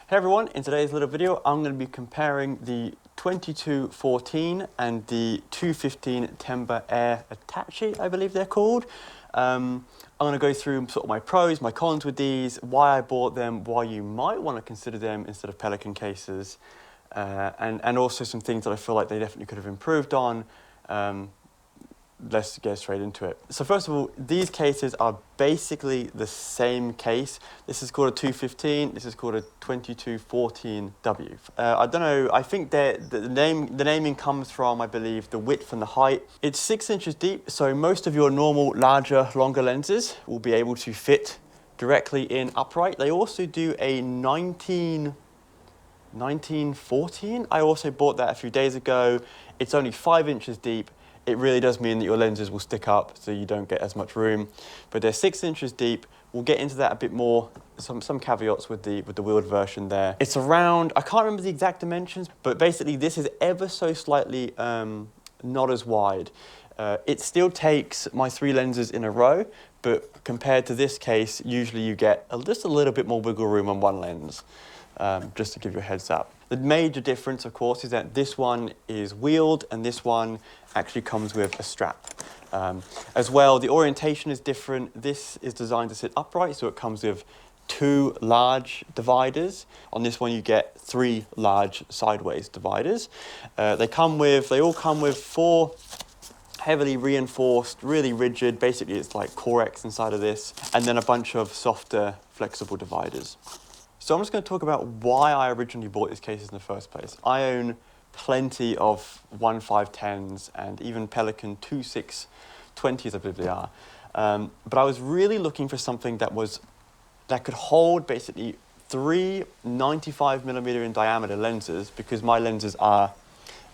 Hey everyone, in today's little video I'm going to be comparing the 2214 and the 215 Tenba Air Attache, I believe they're called. I'm going to go through sort of my pros, my cons with these, why I bought them, why you might want to consider them instead of Pelican cases, and also some things that I feel like they definitely could have improved on. Let's get straight into it. So first of all, these cases are basically the same case. This is called a 215, this is called a 2214W. I don't know, I think the naming comes from, I believe, the width and the height. It's 6 inches deep, so most of your normal, larger, longer lenses will be able to fit directly in upright. They also do a 1914. I also bought that a few days ago. It's only 5 inches deep. It really does mean that your lenses will stick up so you don't get as much room. But they're 6 inches deep. We'll get into that a bit more, some caveats with the wheeled version there. It's around, I can't remember the exact dimensions, but basically this is ever so slightly not as wide. It still takes my 3 lenses in a row, but compared to this case, usually you get just a little bit more wiggle room on one lens, just to give you a heads up. The major difference, of course, is that this one is wheeled and this one actually comes with a strap. As well, the orientation is different. This is designed to sit upright, so it comes with 2 large dividers. On this one, you get 3 large sideways dividers. They all come with 4 heavily reinforced, really rigid, basically it's like Corex inside of this, and then a bunch of softer, flexible dividers. So I'm just going to talk about why I originally bought these cases in the first place. I own plenty of 1.510s and even Pelican 2.620s, I believe they are. But I was really looking for something that could hold basically 3 95mm in diameter lenses, because my lenses are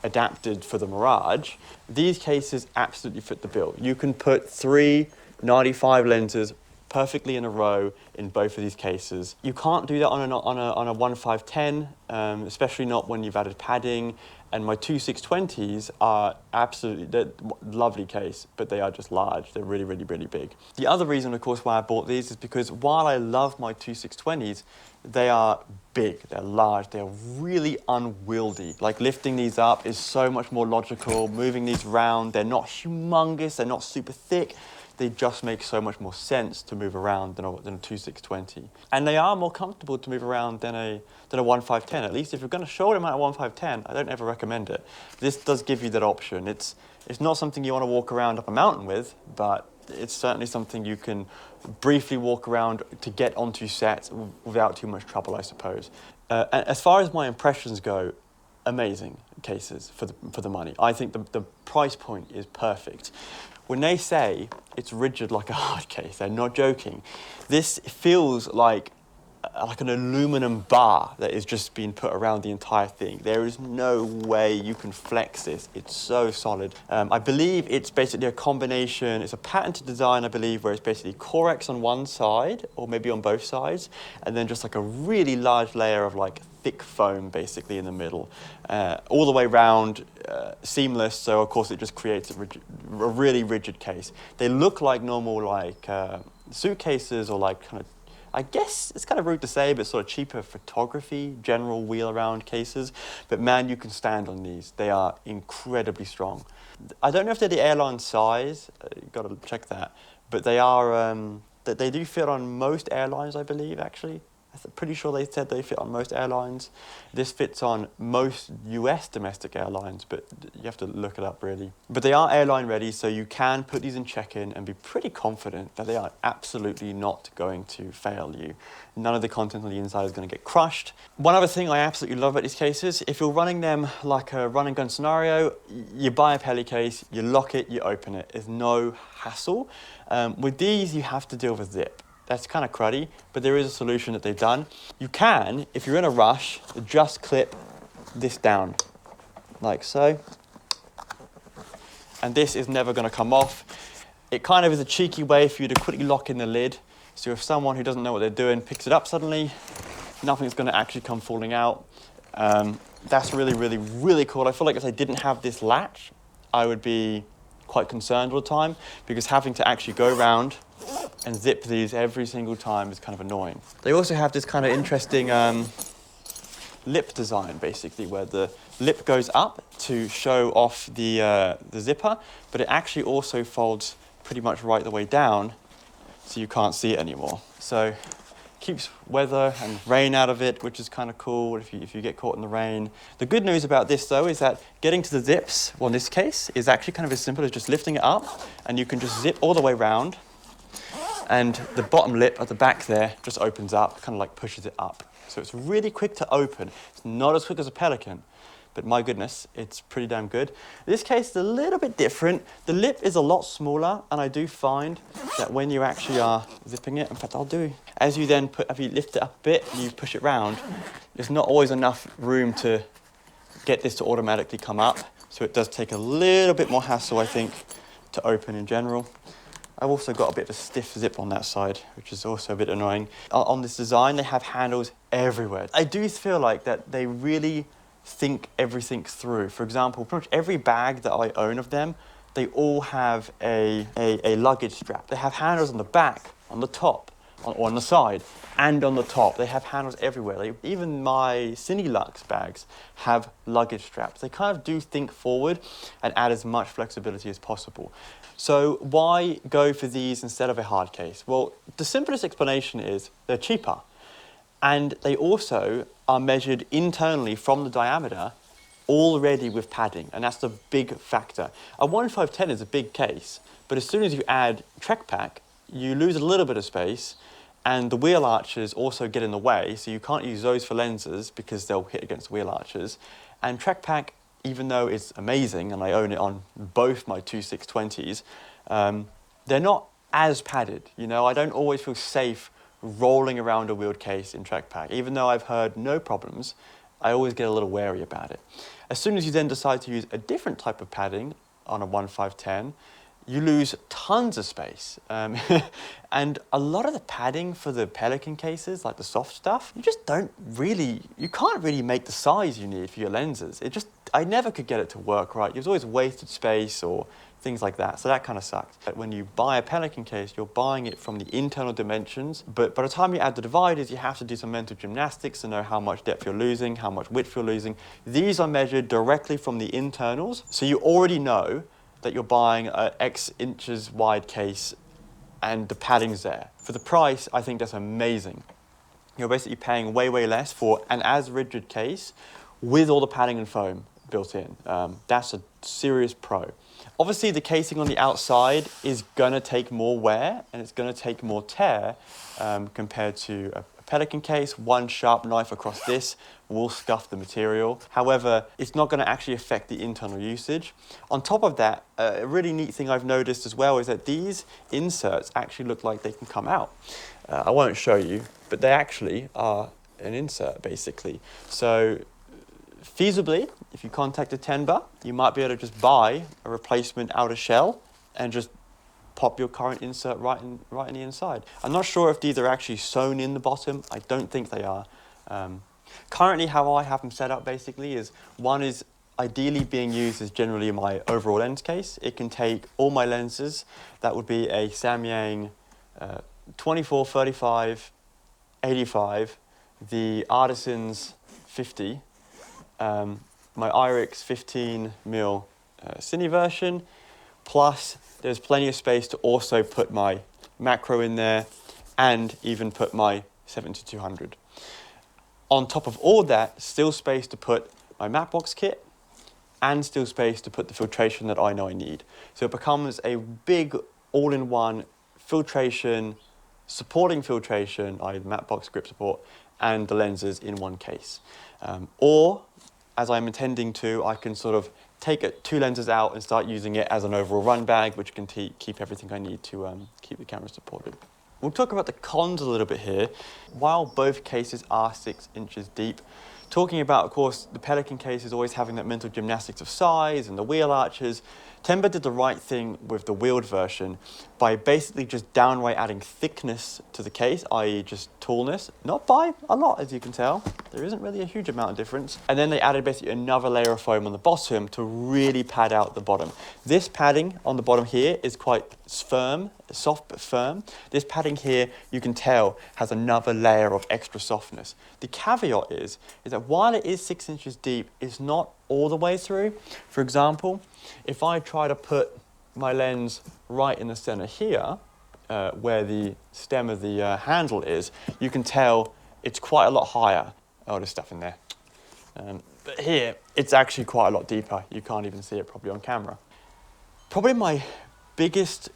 adapted for the Mirage. These cases absolutely fit the bill. You can put 3 95 lenses perfectly in a row in both of these cases. You can't do that on a 1.510, especially not when you've added padding. And my 2.620s are they're lovely case, but they are just large. They're really, really, really big. The other reason, of course, why I bought these is because while I love my 2.620s, they are big, they're large, they're really unwieldy. Like lifting these up is so much more logical, moving these around, they're not humongous, they're not super thick. They just make so much more sense to move around than a 2.620. And they are more comfortable to move around than a 1.510. At least if you're going to shoulder mount a 1.510, I don't ever recommend it. This does give you that option. It's not something you want to walk around up a mountain with, but it's certainly something you can briefly walk around to get onto set without too much trouble, I suppose. And as far as my impressions go, amazing cases for the money. I think the price point is perfect. When they say it's rigid like a hard case, they're not joking. This feels like an aluminum bar that is just being put around the entire thing. There is no way you can flex this. It's so solid. I believe it's basically a combination. It's a patented design, I believe, where it's basically Corex on one side, or maybe on both sides, and then just like a really large layer of like thick foam basically in the middle, all the way round, seamless. So of course it just creates a really rigid case. They look like normal like suitcases, or like kind of, I guess it's kind of rude to say, but sort of cheaper photography, general wheel around cases. But man, you can stand on these. They are incredibly strong. I don't know if they're the airline size, you've got to check that, but they are, they do fit on most airlines, I believe, actually. I'm pretty sure they said they fit on most airlines. This fits on most US domestic airlines, but you have to look it up really. But they are airline ready, so you can put these in check-in and be pretty confident that they are absolutely not going to fail you. None of the content on the inside is going to get crushed. One other thing I absolutely love about these cases, if you're running them like a run and gun scenario, you buy a Peli case, you lock it, you open it. There's no hassle. With these, you have to deal with zip. That's kind of cruddy, but there is a solution that they've done. You can, if you're in a rush, just clip this down, like so. And this is never going to come off. It kind of is a cheeky way for you to quickly lock in the lid. So if someone who doesn't know what they're doing picks it up suddenly, nothing's going to actually come falling out. That's really, really, really cool. I feel like if they didn't have this latch, I would be quite concerned all the time, because having to actually go around and zip these every single time is kind of annoying. They also have this kind of interesting lip design, basically, where the lip goes up to show off the zipper, but it actually also folds pretty much right the way down, so you can't see it anymore. So keeps weather and rain out of it, which is kind of cool if you get caught in the rain. The good news about this, though, is that getting to the zips, well, in this case, is actually kind of as simple as just lifting it up, and you can just zip all the way around, and the bottom lip at the back there just opens up, kind of like pushes it up. So it's really quick to open. It's not as quick as a Pelican, but my goodness, it's pretty damn good. This case is a little bit different. The lip is a lot smaller, and I do find that when you actually are zipping it, in fact, as you then if you lift it up a bit and you push it round, there's not always enough room to get this to automatically come up. So it does take a little bit more hassle, I think, to open in general. I've also got a bit of a stiff zip on that side, which is also a bit annoying. On this design, they have handles everywhere. I do feel like that they really think everything through. For example, pretty much every bag that I own of them, they all have a luggage strap. They have handles on the back, on the top, or on the side, and on the top. They have handles everywhere. Even my Cinelux bags have luggage straps. They kind of do think forward and add as much flexibility as possible. So why go for these instead of a hard case? Well, the simplest explanation is they're cheaper. And they also are measured internally from the diameter already with padding, and that's the big factor. A 1510 is a big case, but as soon as you add Trek Pack, you lose a little bit of space, and the wheel arches also get in the way, so you can't use those for lenses because they'll hit against wheel arches. And Trek Pack, even though it's amazing, and I own it on both my two 620s, they're not as padded. You know, I don't always feel safe rolling around a wheeled case in Trek Pack. Even though I've heard no problems, I always get a little wary about it. As soon as you then decide to use a different type of padding on a 1510, you lose tons of space. And a lot of the padding for the Pelican cases, like the soft stuff, you can't really make the size you need for your lenses. I never could get it to work right. There's always wasted space or things like that. So that kind of sucked. But when you buy a Pelican case, you're buying it from the internal dimensions. But by the time you add the dividers, you have to do some mental gymnastics to know how much depth you're losing, how much width you're losing. These are measured directly from the internals. So you already know that you're buying an X inches wide case and the padding's there. For the price, I think that's amazing. You're basically paying way, way less for an as rigid case with all the padding and foam built in. That's a serious pro. Obviously, the casing on the outside is going to take more wear and it's going to take more tear compared to a Pelican case. One sharp knife across this will scuff the material. However, it's not going to actually affect the internal usage. On top of that, a really neat thing I've noticed as well is that these inserts actually look like they can come out. I won't show you, but they actually are an insert, basically. So feasibly, if you contacted Tenba, you might be able to just buy a replacement outer shell and just pop your current insert right in the inside. I'm not sure if these are actually sewn in the bottom. I don't think they are. Currently, how I have them set up basically is one is ideally being used as generally my overall lens case. It can take all my lenses. That would be a Samyang 24, 35, 85, the Artisan's 50, my Irix 15mm Cine version, plus there's plenty of space to also put my macro in there and even put my 70-200. On top of all that, still space to put my matte box kit and still space to put the filtration that I know I need. So it becomes a big all-in-one filtration, supporting filtration, i.e. matte box grip support, and the lenses in one case. Or, as I'm intending to, I can sort of take two lenses out and start using it as an overall run bag, which can keep everything I need to keep the camera supported. We'll talk about the cons a little bit here. While both cases are 6 inches deep, talking about, of course, the Pelican case is always having that mental gymnastics of size and the wheel arches. Tenba did the right thing with the wheeled version by basically just downright adding thickness to the case, i.e. just tallness, not by a lot, as you can tell. there isn't really a huge amount of difference. And then they added basically another layer of foam on the bottom to really pad out the bottom. This padding on the bottom here is quite firm, soft but firm. This padding here, you can tell, has another layer of extra softness. The caveat is that while it is 6 inches deep, it's not all the way through. For example, if I try to put my lens right in the center here, where the stem of the handle is, you can tell it's quite a lot higher. Oh, there's stuff in there. But here, it's actually quite a lot deeper. You can't even see it properly on camera. Probably my biggest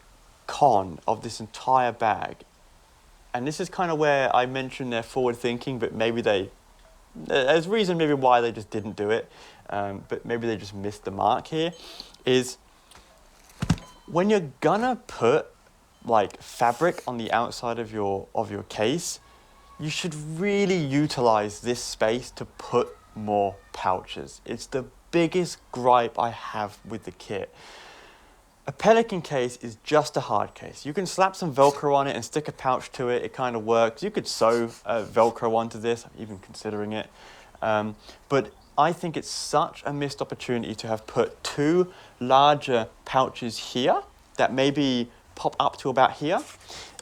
con of this entire bag, and this is kind of where I mentioned they're forward thinking, but maybe there's reason maybe why they just didn't do it, but maybe they just missed the mark here, is when you're gonna put like fabric on the outside of your case, you should really utilize this space to put more pouches. It's the biggest gripe I have with the kit. A Pelican case is just a hard case. You can slap some Velcro on it and stick a pouch to it. It kind of works. You could sew Velcro onto this, I'm even considering it. But I think it's such a missed opportunity to have put 2 larger pouches here that maybe pop up to about here,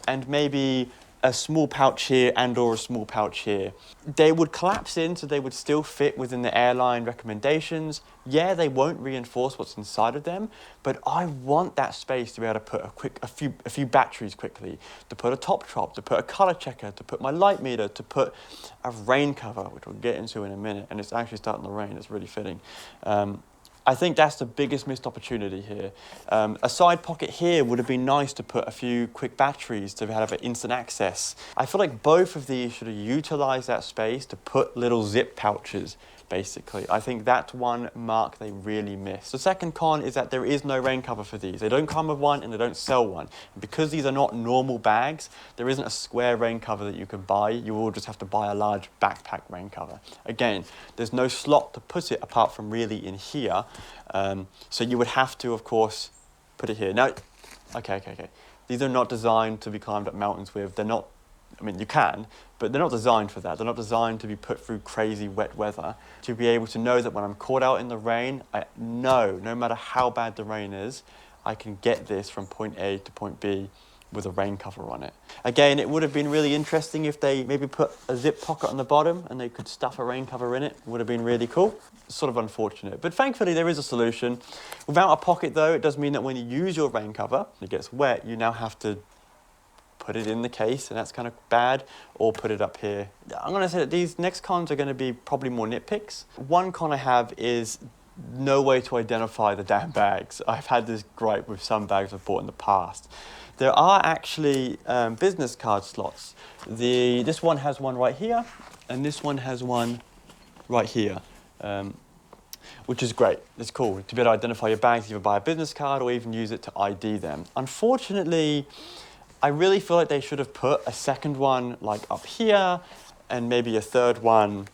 and maybe a small pouch here and or a small pouch here. They would collapse in, so they would still fit within the airline recommendations. Yeah, they won't reinforce what's inside of them, but I want that space to be able to put a few batteries quickly, to put a top drop, to put a color checker, to put my light meter, to put a rain cover, which we'll get into in a minute, and it's actually starting to rain, it's really fitting. I think that's the biggest missed opportunity here. A side pocket here would have been nice to put a few quick batteries to have instant access. I feel like both of these should have utilized that space to put little zip pouches, basically. I think that's one mark they really missed. The second con is that there is no rain cover for these. They don't come with one and they don't sell one. And because these are not normal bags, there isn't a square rain cover that you can buy. You will just have to buy a large backpack rain cover. Again, there's no slot to put it apart from really in here. So you would have to, of course, put it here. Now, okay. These are not designed to be climbed up mountains with. They're not, I mean, you can, but they're not designed for that. They're not designed to be put through crazy wet weather. To be able to know that when I'm caught out in the rain, I know, no matter how bad the rain is, I can get this from point A to point B with a rain cover on it. Again, it would have been really interesting if they maybe put a zip pocket on the bottom and they could stuff a rain cover in it. Would have been really cool. Sort of unfortunate, but thankfully there is a solution. Without a pocket though, it does mean that when you use your rain cover, it gets wet, you now have to put it in the case, and that's kind of bad, or put it up here. I'm gonna say that these next cons are gonna be probably more nitpicks. One con I have is no way to identify the damn bags. I've had this gripe with some bags I've bought in the past. There are actually business card slots. This one has one right here, and this one has one right here, which is great. It's cool to be able to identify your bags, either buy a business card or even use it to ID them. Unfortunately, I really feel like they should have put a second one like up here, and maybe a third one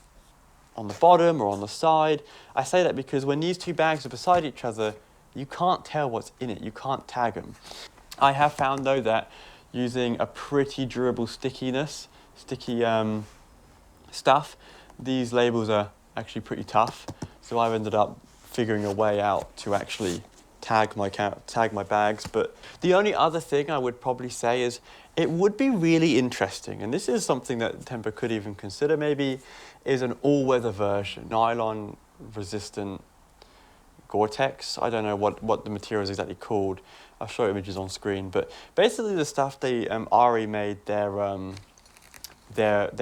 on the bottom or on the side. I say that because when these 2 bags are beside each other, you can't tell what's in it. You can't tag them. I have found though that using a pretty durable sticky stuff, these labels are actually pretty tough. So I've ended up figuring a way out to actually tag my bags. But the only other thing I would probably say is it would be really interesting, and this is something that Tenba could even consider maybe, is an all-weather version, nylon resistant Gore-Tex. I don't know what the material is exactly called. I'll show images on screen, but basically the stuff they Ari made their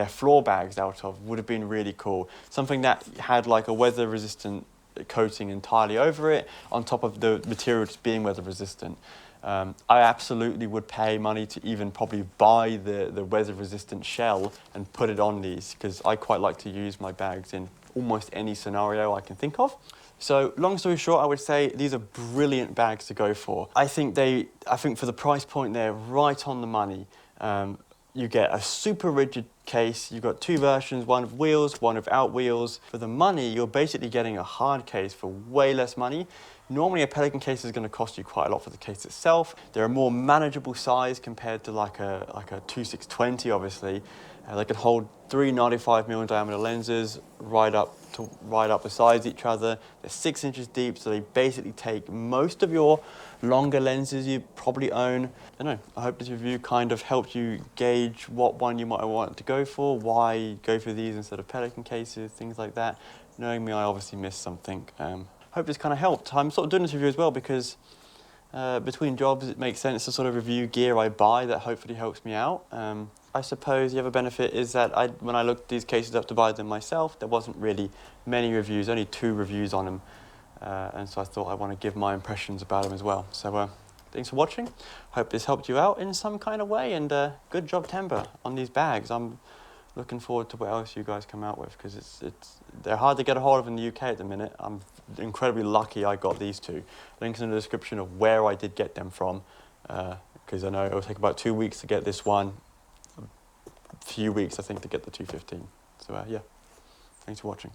floor bags out of would have been really cool. Something that had like a weather resistant coating entirely over it, on top of the material just being weather resistant. I absolutely would pay money to even probably buy the weather resistant shell and put it on these, because I quite like to use my bags in almost any scenario I can think of. So long story short, I would say these are brilliant bags to go for. I think for the price point, they're right on the money. You get a super rigid case. You've got 2 versions, one with wheels, one without wheels. For the money, you're basically getting a hard case for way less money. Normally a Pelican case is going to cost you quite a lot for the case itself. They're a more manageable size compared to like a 2620, obviously. They can hold 3 95mm diameter lenses right up beside each other. They're 6 inches deep, so they basically take most of your longer lenses you probably own. I don't know, I hope this review kind of helped you gauge what one you might want to go for, why go for these instead of Pelican cases, things like that. Knowing me, I obviously missed something. Hope this kind of helped. I'm sort of doing this review as well because between jobs, it makes sense to sort of review gear I buy that hopefully helps me out. I suppose the other benefit is that when I looked these cases up to buy them myself, there wasn't really many reviews, only 2 reviews on them. And so I thought I want to give my impressions about them as well. So thanks for watching. Hope this helped you out in some kind of way. And good job, Tenba, on these bags. I'm looking forward to what else you guys come out with because they're hard to get a hold of in the UK at the minute. I'm incredibly lucky I got these 2. Links in the description of where I did get them from because I know it will take about 2 weeks to get this one, a few weeks I think to get the 215. So yeah, thanks for watching.